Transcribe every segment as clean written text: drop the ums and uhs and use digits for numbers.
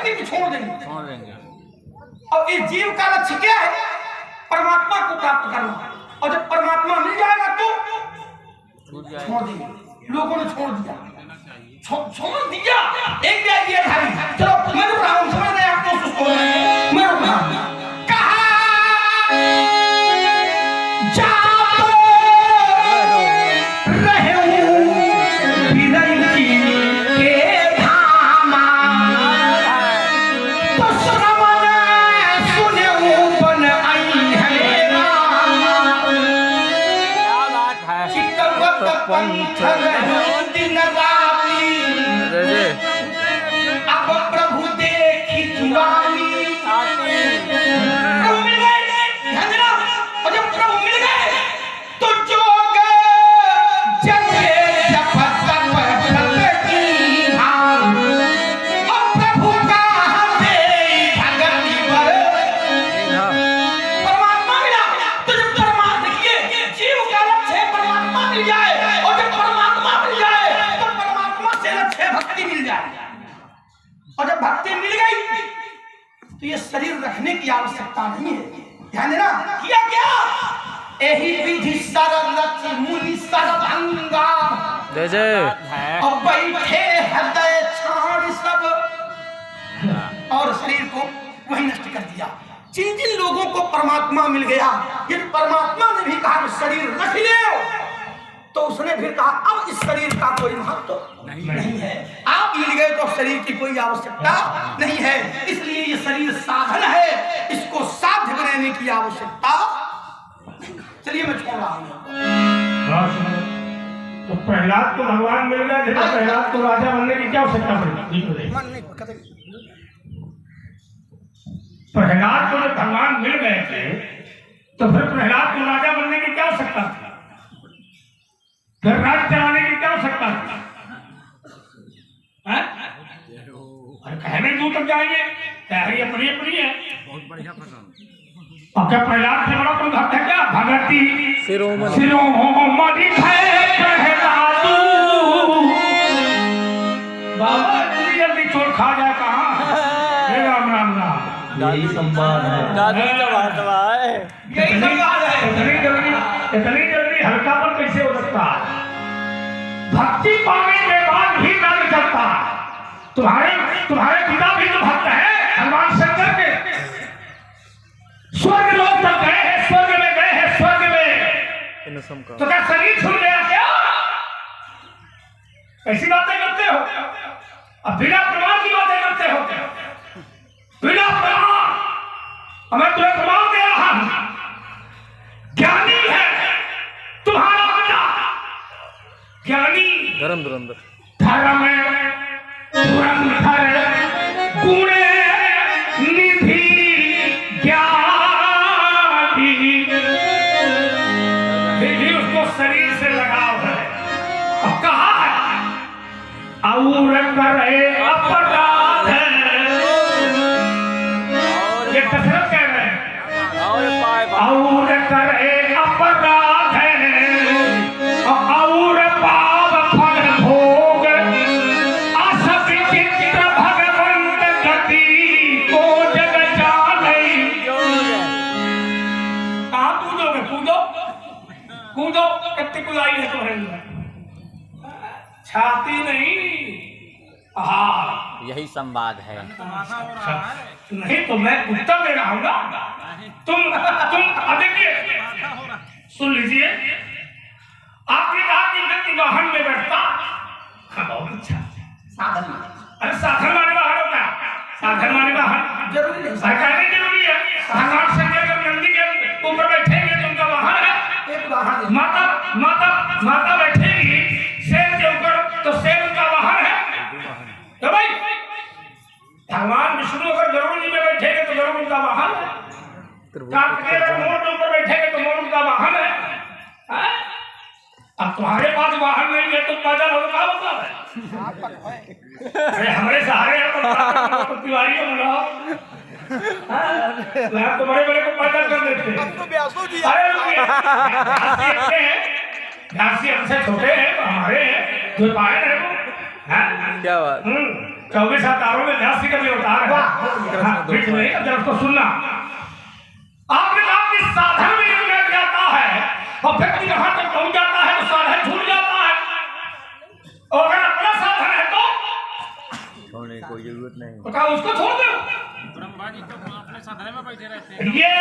भक्ति को छोड़ देंगे। और इस जीव का लक्ष्य क्या है? परमात्मा को प्राप्त करना। और जब परमात्मा मिल जाएगा तो छोड़ देंगे। लोगों ने छोड़ दिया, छोड़ दिया। एक दिया भाई, चलो मैं रुक रहा हूँ, समझ रहे आप तो उसको मैं रुक रहा हूँ। अब प्रभु देखी जुआनी, प्रभु मिल गए, ध्यान देना। और जब प्रभु मिल गए तो जोग जगे जपत की धाम। और प्रभु का दे भगति पर परमात्मा मिला। तो जब परमात्मा, देखिए जीव का लक्ष्य है परमात्मा मिल जाए, और जब परमात्मा मिल जाए तो परमात्मा से लक्ष्य है भक्ति मिल जाए। और जब भक्ति मिल गई तो ये शरीर रखने की आवश्यकता नहीं है। ध्यान देना, किया क्या? यही विधि सरलच मुनि सर्वांगा, और बैठे हृदय छाड़ सब, और शरीर को वही नष्ट कर दिया। जिन जिन लोगों को परमात्मा मिल गया, जिन परमात्मा ने भी कहा शरीर रख ले, तो उसने फिर कहा अब इस शरीर का कोई महत्व नहीं है। आप मिल गए तो शरीर की कोई आवश्यकता नहीं है। इसलिए ये शरीर साधन है, इसको साध्य बनाने की आवश्यकता। चलिए मैं छोड़ रहा हूँ। तो प्रहलाद को भगवान मिल गए थे, तो प्रहलाद को राजा बनने की क्या आवश्यकता पड़ी? प्रहलाद को जब भगवान मिल गए थे तो फिर प्रहलाद को राजा बनने की क्या आवश्यकता थी? फिर राज चलाने की क्या आवश्यकता थी? अरे कहने दूर तक जाएंगे, तैयारी अपनी अपनी है। बहुत बढ़िया पसंद। और क्या प्रहलाद से बड़ा कोई भक्त है क्या? भगती शिरोमणि है प्रहलाद। बाबा इतनी जल्दी चोर खा जाए कहाँ? राम राम राम। यही संवाद है, यही संवाद है। इतनी जल्दी हल्का पर कैसे हो सकता है? भक्ति पाने के बाद भी दर्द करता। तुम्हारे पिता भी तो भक्त है भगवान शंकर के। स्वर्ग लोक तक गए हैं, स्वर्ग में गए हैं, स्वर्ग में। तो क्या शरीर छूट गया क्या? ऐसी बातें करते हो? अब बिना प्रमाण की बातें करते हो? बिना प्रमाण मैं तुम्हें प्रमाण दे रहा हूं। ज्ञानी है तुम्हारा बेटा, ज्ञानी धर्म धुरंधर धर्म धुरंधर गुण निधि ज्ञानी। भी उसको शरीर से लगाव है। अब कहा है और करे अपराध, ये दशरथ कह रहे हैं। और करे अपराध और पाप फल भोग, असत चित्र भगवंत गति को जग जाने। कहाँ कूदोगे? कूदो कितनी कुदाई है तुम्हारे? छाती नहीं, पहाड़। यही संवाद है। नहीं तो मैं उत्तर दे रहा हूँ ना। तुम देखिए, सुन लीजिए। आपने कहा कि व्यक्ति वाहन में बैठता। बहुत अच्छा। साधन, अरे साधन माने वाहन होता है। साधन माने वाहन जरूरी नहीं, सरकारी जरूरी है। भगवान शंकर जब नंदी के ऊपर बैठेंगे तो उनका वाहन है। एक वाहन। माता बैठेगी शेर के ऊपर तो शेर उनका वाहन है। तो भाई भगवान विष्णु अगर गरुड़ जी में बैठेंगे तो गरुड़ उनका वाहन है। कार्तिकेय मोर के ऊपर बैठेंगे तो मोर उनका वाहन है। अब तुम्हारे पास वाहन नहीं है तो पैदल हो क्या मतलब है? अरे हमारे सहारे तो तिवारी हो तो बड़े बड़े को पैदल कर देते हैं। अरे घासी हमसे छोटे हैं, हमारे हैं जो पाए हैं वो हाँ? क्या बात 24 अवतारों में 82 का भी अवतार है। हाँ, बीच में अब जरा उसको सुनना। आपने कहा कि साधन में मिल जाता है और व्यक्ति यहाँ तक पहुंच जाता है तो साधन छूट जाता है, और अगर अपना साधन है तो छोड़ने की कोई जरूरत नहीं। तो क्या उसको छोड़ दो? ब्रह्मा जी तो अपने साधन में बैठे रहते हैं। ये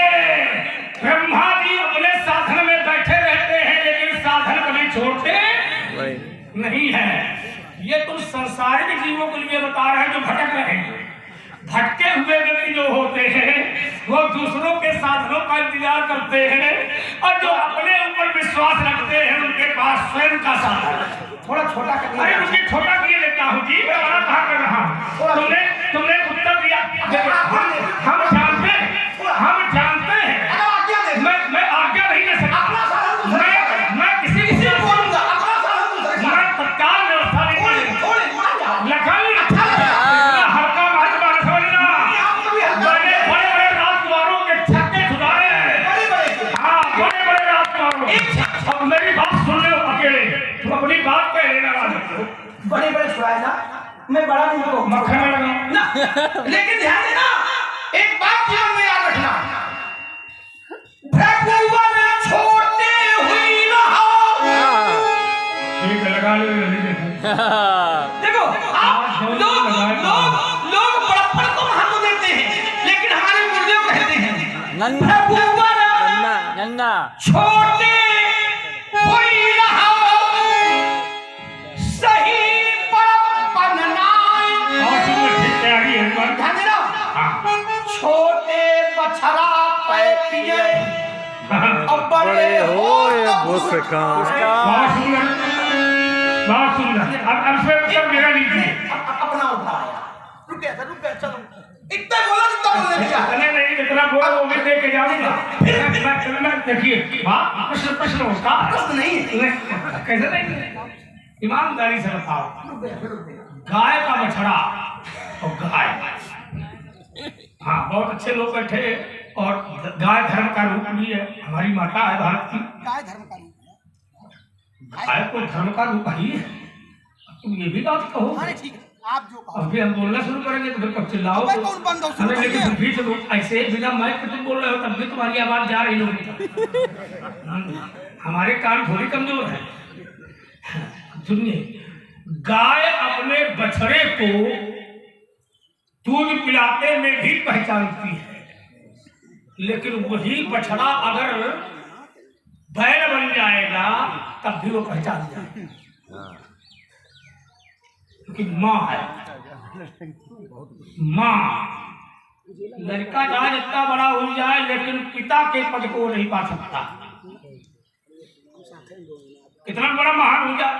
ब्रह्मा जी अपने साधन में बैठे रहते हैं, लेकिन साधन कभी छोड़ते वही नहीं है। ये तुम संसारिक जीवों के लिए बता रहे हैं जो भटक रहे हैं। भटके हुए व्यक्ति जो होते हैं वो दूसरों के साधनों का इंतजार करते हैं, और जो अपने ऊपर विश्वास रखते हैं उनके पास स्वयं का साधन। थोड़ा छोटा कर अरे मुझे छोटा किए लेता हूँ जी, मैं बड़ा कहा कर रहा हूँ। तुमने उत्तर दिया। हम जानते हैं मैं आज्ञा नहीं दे सकता। मैं किसी को बोलूंगा अपना साधन मैं तत्काल व्यवस्था नहीं करूंगा। लखन हल्का मत बात समझना। मैंने बड़े राजकुमारों के छक्के छुड़ाए हैं। हाँ, बड़े राजकुमारों। अब मेरी बात सुन लो अकेले, तुम अपनी बात कह लेना। बड़े छुड़ाए ना, मैं बड़ा नहीं हूँ मक्खन में लगाओ ना। लेकिन ध्यान देना, एक बात जीवन में याद रखना, भगवान छोटे हुई रहो। ठीक है, लगा लो देखो आप लोग बड़प्पन को महत्व देते हैं, लेकिन हमारे गुरुदेव कहते हैं नन्ना भगवान नन्ना छोटे हुई रहो, सही बड़प्पन नाय। तैयारी है ध्यान देना, छोटे बछड़ा पैकिए अब बड़े हो बात सुन। अब से मेरा लीजिए। अपना उठाया। रुक गया चलो, इतना बोला जितना बोलने दिया। नहीं जितना बोला वो भी देख के जाऊंगा। मैं देखिए बात प्रश्न होता प्रश्न नहीं कैसे नहीं, ईमानदारी से बताओ। गाय का बछड़ा और गाय, हाँ बहुत अच्छे लोग बैठे, और गाय धर्म का रूप भी है, हमारी माता है भारत की। गाय धर्म का रूप गाय को धर्म का रूप ही है। तुम ये भी बात कहो। है। ठीक है, आप जो कहो। अभी हम बोलना शुरू करेंगे तो फिर कब चिल्लाओ। मैं कौन बंद हूं? हमें लेकिन तुम भी तो ऐसे बिना माइक पे तुम बोल रहे हो तब भी तुम्हारी आवाज जा रही लोगों तक। हमारे कान थोड़ी कमजोर है। सुनिए, गाय अपने बछड़े को दूध पिलाते में भी पहचानती है, लेकिन वही बछड़ा अगर बैल बन जाएगा तब भी वो पहचान जाएगा, क्योंकि माँ है। माँ, लड़का चाहे जितना बड़ा हो जाए लेकिन पिता के पद को नहीं पा सकता। कितना बड़ा महान हो जाए।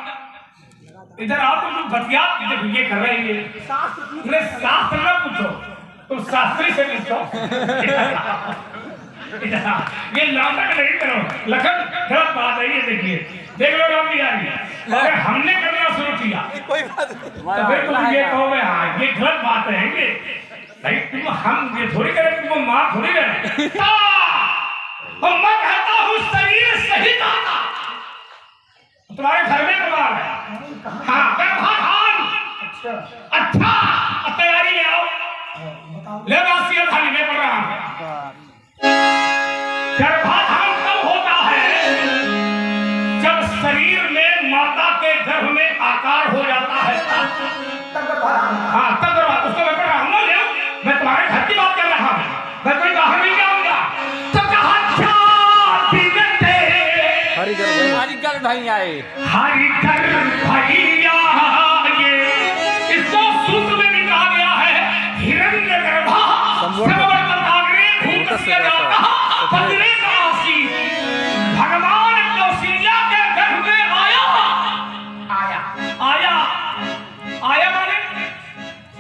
इधर आप तो भतिया ये कर रहे हैं, शास्त्र न पूछो, तुम शास्त्री से पूछो। ये नाटक नहीं करो। लखन गलत बात है ये, देखिए देख लो राम बिहारी, अगर हमने करना शुरू किया कोई बात नहीं। तो फिर तुम ये कहोगे हाँ ये गलत बात है ये भाई, तुम हम ये थोड़ी करें, तुम माँ थोड़ी करें। और मैं कहता हूँ शरीर सही था, तुम्हारे घर में बीमार है। हाँ अच्छा तैयारी ले आओ, ले राशि थाली में पड़ रहा हूँ। गर्भाधान कब होता है? जब शरीर में माता के गर्भ में आकार हो जाता है। हाँ तब गर्भाधान, उसको मैं पढ़ रहा हूँ ना, ले मैं तुम्हारे घर की बात कर रहा हूँ, मैं कोई बाहर नहीं जाऊंगा। तो कहा हरिकर भाई आए, हरिकर भैया इसको सूत्र में भी कहा गया है, हिरण्य गर्भा भगवान कौशल्या के गर्भ में आया माने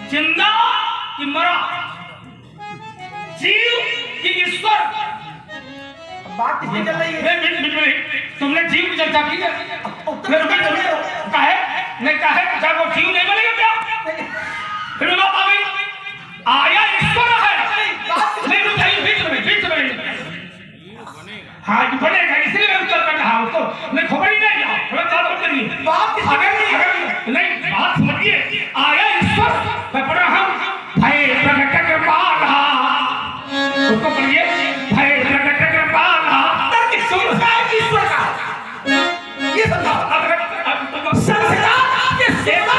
जिंदा कि मरा, जीव कि ईश्वर। बात किसकी चल रही है? तुमने जीव की चर्चा की है? कहे चाहे वो जीव नहीं बनेगा क्या? फिर बात आ गई, आया ईश्वर है। नहीं बीच में हाँ बनेगा, इसलिए मैं उत्तर कर रहा हूँ। तो मैं खबर ही नहीं जाओ, थोड़ा बात करिए। बात अगर नहीं बात समझिए, आया ईश्वर ब्रह्म भय प्रकट कृपाला, उसको पढ़िए, भय प्रकट कृपाला। तर्क सुनता है ईश्वर का, ये समझाओ। संस्कार के सेवा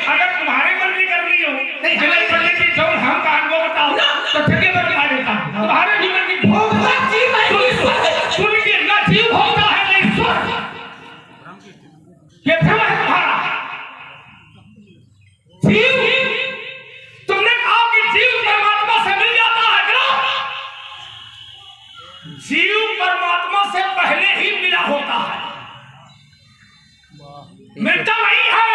अगर तुम्हारे मन में करनी हो जिले पढ़ने की जो हम काम को बताओ तो ठगे पर दिखा देता हूं। तुम्हारे जीवन की भोगना जीव है ईश्वर है। सुनिए, ना जीव होता है ना ईश्वर, ये भ्रम है तुम्हारा। जीव, तुमने कहा कि जीव परमात्मा से मिल जाता है क्या? जीव परमात्मा से पहले ही मिला होता है, मिलता नहीं है,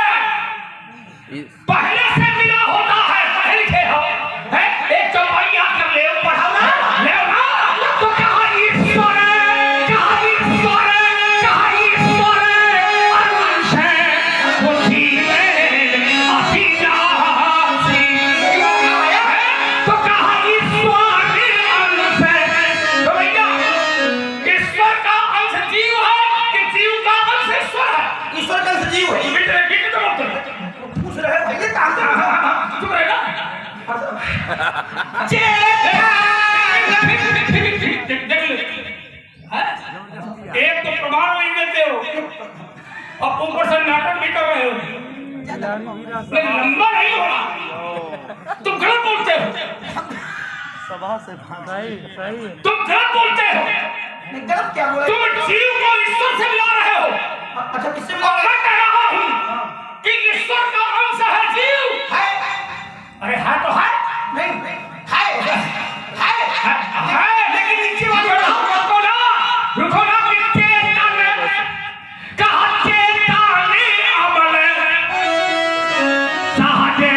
पहले से मिला होता है। पहले से हो है एक चौपाई याद कर ले, पढ़ाओ ना, ले ना, तो कहा ईश्वर है, कहा ईश्वर है, कहा ईश्वर है, अंश है वो जीव अविनाशी। तो कहा ईश्वर अंश है, तो भैया ईश्वर का अंश जीव है कि जीव का अंश ईश्वर है? ईश्वर का सजीव है। पूछ रहे भाई, ये काम कर चुप रहेगा। एक तो प्रमाण नहीं देते हो और ऊपर से नाटक भी कर रहे हो, लंबा नहीं हो रहा, तुम गलत बोलते हो, तुम गलत बोलते हो, गलत क्या बोला? तुम जीव को ईश्वर से मिला रहे हो। अच्छा, किससे और मिला? मैं कह रहा हूं कि ईश्वर का अंश है जीव। है? अरे है तो है, नहीं, है, लेकिन नीचे वाली रुको ना, रुको ना, अमल साजे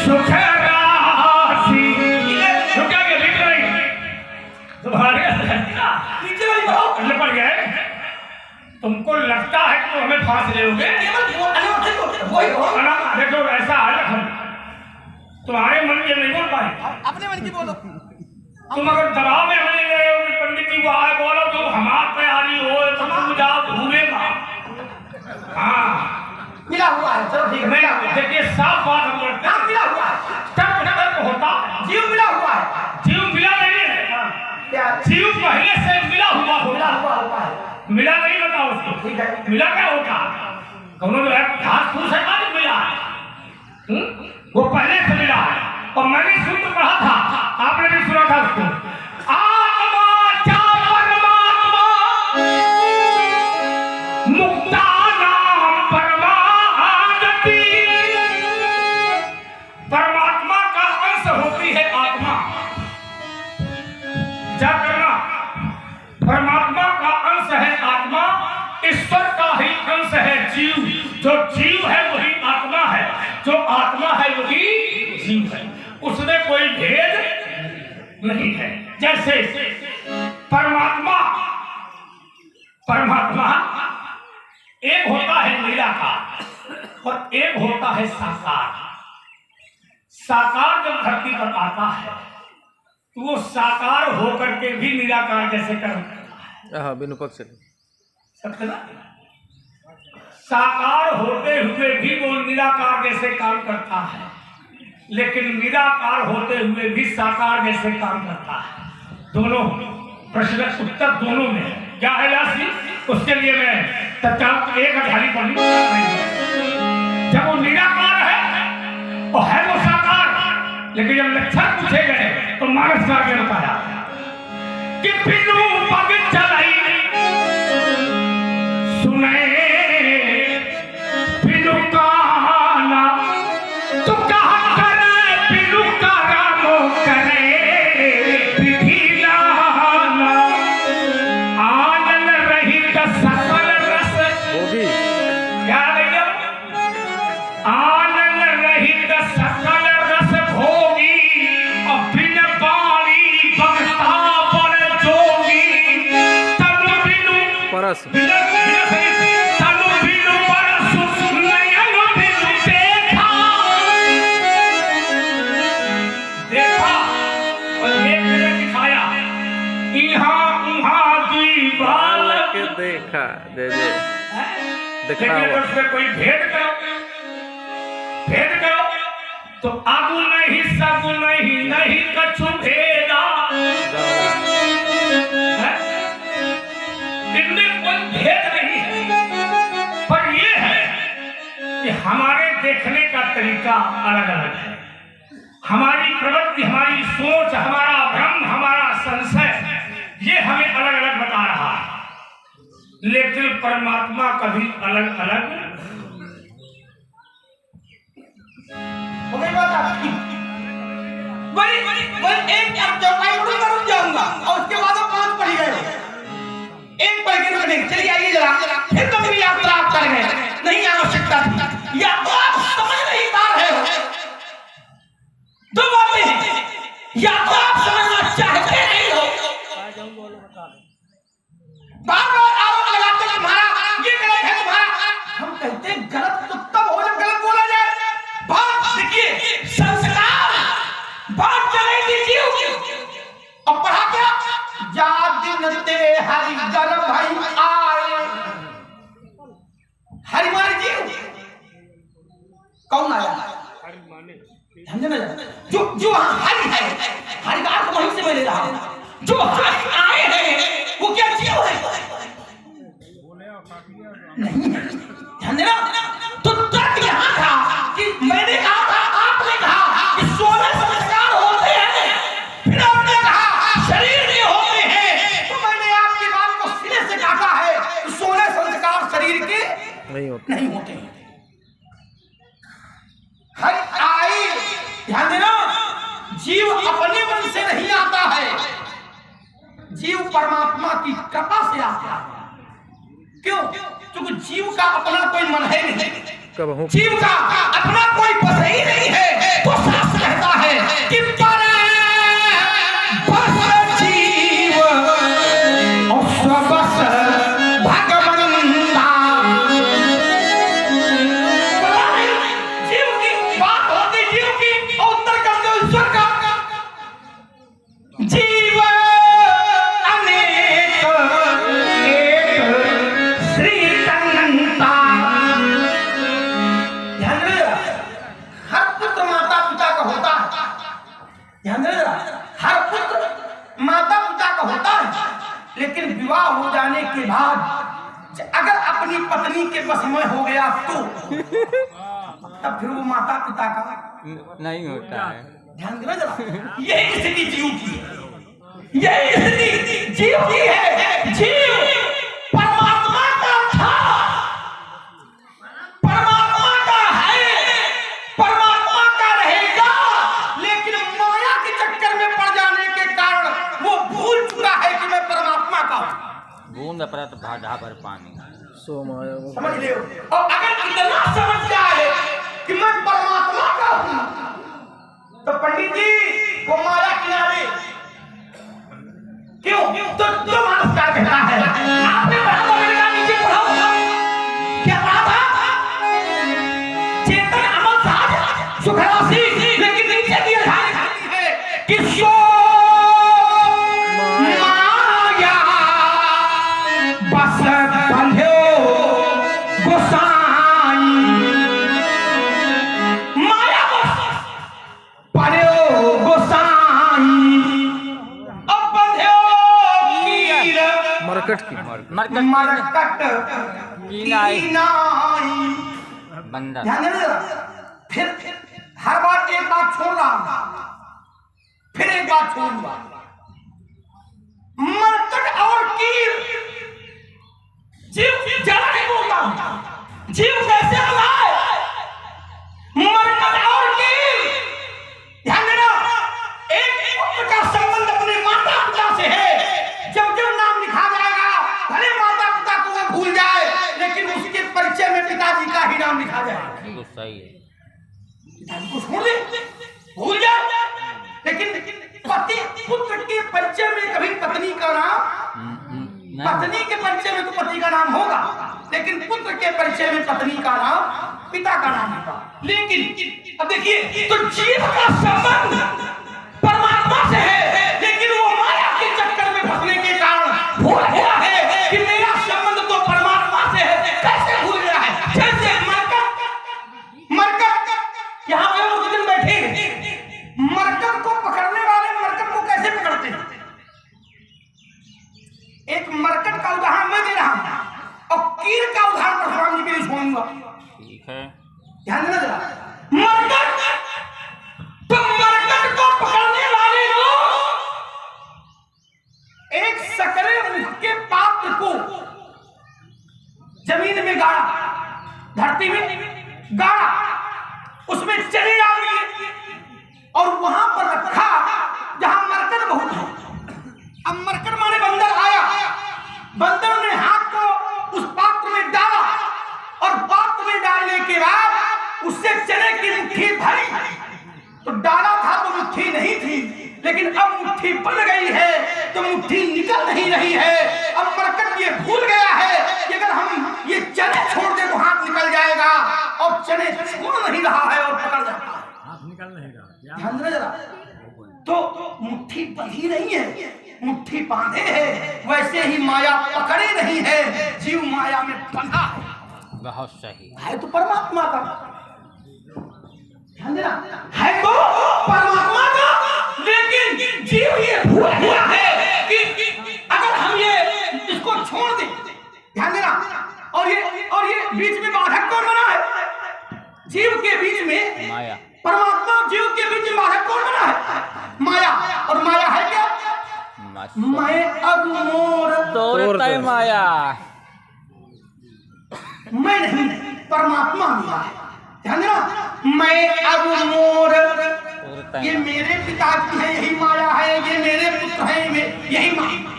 सुख राशि। रुकेंगे, लिख रही तुम्हारे नीचे वाली बताओ। पड़ गए। तुमको लगता है कि तुम हमें फांस लोगे? केवल बोलने वाले को वही हो। देखो ऐसा है, तुम्हारे मन में नहीं बोल पाए, अपने मन की बोलो। तुम अगर दबाव में हमें ले रहे हो कि पंडित जी वो आए बोलो तो हमारी तैयारी हो तो तुम जाओ भूलेगा। हाँ मिला हुआ है, चलो ठीक है, मिला हुआ है। देखिए साफ बात हम करते हाँ, हैं, मिला हुआ है, तर्क होता है, जीव मिला हुआ है। जीव मिला नहीं है, क्या? जीव पहले से मिला हुआ मिला होता, हुआ है। मिला नहीं बताओ उसको, ठीक है। मिला क्या होता? दोनों जो है घास फूस है ना, मिला है, वो पहले से मिला है। और मैंने शुद्ध पढ़ा था, आपने भी सुना था उसको, आत्मा चा परमात्मा मुक्तानाम परमागति। परमात्मा का अंश होती है आत्मा, क्या करना? परमात्मा का अंश है आत्मा, ईश्वर का ही अंश है जीव। जो जीव है वही आत्मा है, जो आत्मा है वही जीव है, उसमें कोई भेद नहीं है। जैसे परमात्मा एक होता है निराकार और एक होता है साकार। साकार जब धरती पर आता है तो वो साकार होकर के भी निराकार जैसे कर्म करता है। बिनु पक्ष सत्य ना? साकार होते हुए भी वो निराकार जैसे काम करता है, लेकिन निराकार होते हुए भी साकार जैसे काम करता है। दोनों प्रश्न उत्तर दोनों में क्या है यासी? उसके लिए मैं तत्काल एक अध्याय पढ़ी। जब वो निराकार है और है वो साकार, लेकिन जब लक्षण पूछे गए तो मानस का आगे बताया कि बिनु पग चलाई सुने बिनु काना, तो कहा करे बिनु कानो करे विधि लाना। आनंद रहित सकल रस होगी क्या भैया? आनंद रहित सकल रस भोगी और बिन पानी भक्ता पर जोगी। तनु बिनु परस तनु बिनु परस नयन बिनु देखा और एक जगह दिखाया, इहाँ उहाँ दुई बालक देखा दे दे हैं? दिखना लेकिन अगर हुआ उसमें कोई भेद करो तो आगु नहीं सगु नहीं कछु भेदा है? इनमें कोई भेद नहीं है, पर ये है कि हमारे देखने का तरीका अलग अलग है। हमारी प्रवृत्ति, हमारी सोच, हमारा भ्रम, हमारा संशय, ये हमें अलग अलग बता रहा है, लेकिन परमात्मा कभी अलग अलग हो गई बात आपकी। वही एक चौपाई पढ़ूंगा, रुक जाऊंगा और उसके बाद वो 5 पढ़ी गए। एक पढ़ के रुक नहीं, चलिए आइए जरा, फिर लंबी यात्रा आप कर गए, नहीं आवश्यकता थी, या तो आप समझ नहीं पा रहे हो। दो बातें हैं, या तो आप समझना चाहते नहीं हो, बार बार आरोप लगाते तुम्हारा ये गलत है, तुम्हारा। हम कहते हैं गलत तो तब हो जब गलत बोला जाए। बात देखिए, संस्कार बात चले दीजिए और पढ़ा क्या, जा दिन ते हरि गर भाई आए। हरि माने जीव, कौन आया? जो हरि है, हरि का अर्थ वहीं से मैं ले रहा हूं। जो हरि आए हैं वो क्या जीव है? नहीं, ध्यान देना। तो तर्क यहाँ था कि मैंने कहा था, आपने कहा कि 16 संस्कार होते हैं, फिर आपने कहा शरीर में होते हैं, तो मैंने आपकी बात को सिरे से काटा है। 16 संस्कार शरीर के नहीं होते हैं। हर आई, ध्यान देना, जीव अपने मन से नहीं आता है, जीव परमात्मा की कृपा से आता है। क्यों? क्योंकि जीव का अपना कोई मन है नहीं, जीव का अपना कोई बस ही नहीं है। तो शास्त्र कहता है कि पर बस जीव और स्वबस भगवंता। जीव की बात होती, जीव की और उत्तर करते हो ईश्वर का। जीव अनेक एक श्री अनंता। ध्यान दे, हर पुत्र माता पिता का होता है। ध्यान दे, हर पुत्र माता पिता का होता है, लेकिन विवाह हो जाने के बाद अगर अपनी पत्नी के बस में हो गया तो तब फिर वो माता पिता का नहीं होता है। ध्यान देना जरा, यही स्थिति जीव की है, यही स्थिति जीव की है। जीव परमात्मा का था, परमात्मा का है, परमात्मा का रहेगा, लेकिन माया के चक्कर में पड़ जाने के कारण वो भूल चुका है कि मैं परमात्मा का हूं। बूंद परत भाटा भर पानी। समझ ले, और अगर इतना समझ जाए कि मैं परमात्मा का हूं, तो पंडित जी वो माया किनारे क्यों? तो मानस क्या कहता है? आपने पढ़ा तो मैंने कहा नीचे पढ़ाओ। क्या पढ़ा था? चेतन अमल साज सुखरासी, लेकिन नीचे की अध्याय खाती है कि सो माया बस बंधो गोसाई। माया बस बंधो गोसाई, अब बंधो कीर मरकट की मरकट कीनाई कीनाई। बंदर। ध्यान देना जरा, फिर हर बार एक बात छोड़ रहा हूं, फिर एक बात छोड़ूंगा। मरकट और कीर, जीव ज्यादा नहीं बोलता हूं, जीव कैसे बुलाए? मरकट और कीर। ध्यान देना, एक पुत्र का संबंध अपने माता पिता से है। जब जब नाम लिखा जाएगा, भले माता पिता को वो भूल जाए, लेकिन उसके परिचय में पिताजी का ही नाम लिखा जाएगा। तो सही है। पिताजी को छोड़ दे, भूल जाए, लेकिन पति पुत्र के परिचय में कभी पत्नी का नाम, पत्नी के परिचय में तो पति का नाम होगा, लेकिन पुत्र के परिचय में पत्नी का नाम, पिता का नाम होगा। लेकिन अब देखिए, तो जीव का संबंध परमात्मा से है, लेकिन वो माया के चक्कर में फंसने के कारण भूल गया है कि मेरा संबंध तो परमात्मा से है। कैसे भूल गया है। ध्यान देना जरा। मरकट, तो मरकट को पकड़ने वाले लोग एक सकरे मुख के पात्र को जमीन में गाड़ा, धरती में गाड़ा, उसमें चने डाल दिए और वहां पर रखा जहां मरकट बहुत है। अब मरकट माने बंदर आया, बंदर ने हाथ को उस पात्र में डाला और पात्र में डालने के बाद उससे चने की मुट्ठी भरी। तो डाला था तो मुट्ठी नहीं थी, लेकिन अब मुट्ठी बन गई है तो मुट्ठी निकल नहीं रही है। अब मरकट ये भूल गया है कि अगर हम ये चने छोड़ दे तो हाथ निकल जाएगा, और चने छोड़ नहीं रहा है और पकड़ जाता है, हाथ निकल नहीं रहा। ध्यान देना जरा। तो मुट्ठी बंधी नहीं है, मुट्ठी बांधे है, वैसे ही माया पकड़े नहीं है, जीव माया में बंधा है। बहुत सही है तो परमात्मा का, ध्यान देना, है तो परमात्मा का, लेकिन जीव ये भूल गया है कि अगर हम ये इसको छोड़ दें, ध्यान देना, और ये बीच में बाधक कौन बना है? जीव के बीच में माया। परमात्मा जीव के बीच में बाधक कौन बना है? माया। और माया है क्या? मैं अब मोर तोड़ता माया। मैं नहीं, परमात्मा मिला है। ध्यान देना, मैं अब मोर, ये मेरे पिता की है, यही माया है, ये मेरे पुत्र है, यही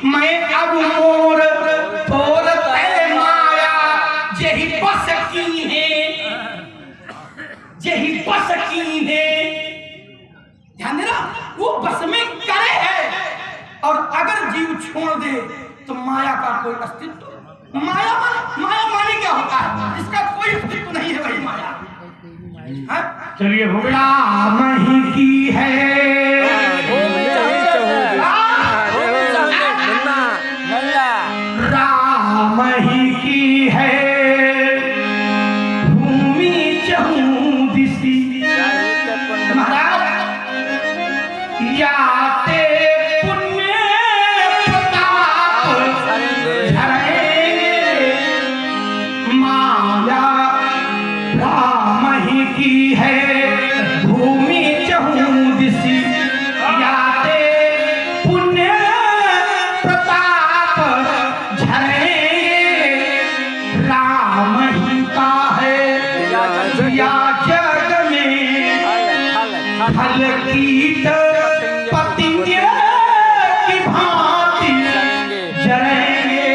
मैं अब मोर तोड़ते माया, यही बस की है, यही बस की है। ध्यान देना, वो बस में करे है, और अगर जीव छोड़ दे तो माया का कोई अस्तित्व, माया माने क्या होता है? जिसका कोई अस्तित्व नहीं है वही माया। चलिए राम ही की है, राम ही की है भूमि चहुदिसी, याते पुण्य प्रताप झरे, माया राम ही की है भूमि चहुदिसी, याते पुण्य प्रताप झरे, राम ही का है या जग में फल कीट पतिंगे की भांति जरेंगे,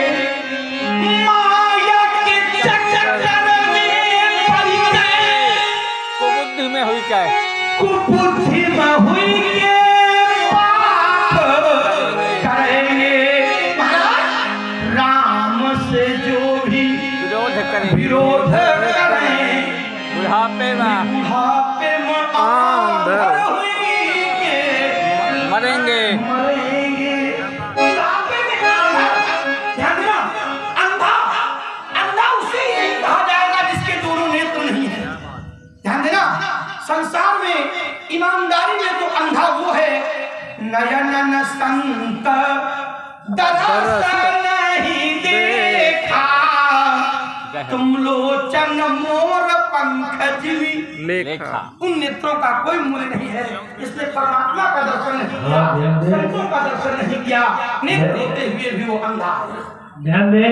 माया के चक्कर में पड़ गए, कुबुद्धि में हुई क्या है? कुबुद्धि में हुई के पाप करेंगे। राम से जो भी विरोध करें, विरोध करें, बुढ़ापे में बुढ़ापे में आंधर होंगे, मरेंगे। मरेंगे। बुढ़ापे में आंधर, ध्यान देना, अंधा उसे यही कहा जाएगा जिसके दोनों नेत्र नहीं है। ध्यान देना, संसार में ईमानदारी में तो अंधा वो है, नयन संत दरस नहीं देखा, तुम लोचन मोर पंखजवी लेखा। उन नेत्रों का कोई मूल्य नहीं है, इसलिए परमात्मा का दर्शन नहीं किया, संतों का दर्शन नहीं किया, नेत्र होते हुए भी वो अंधा है। ध्यान दे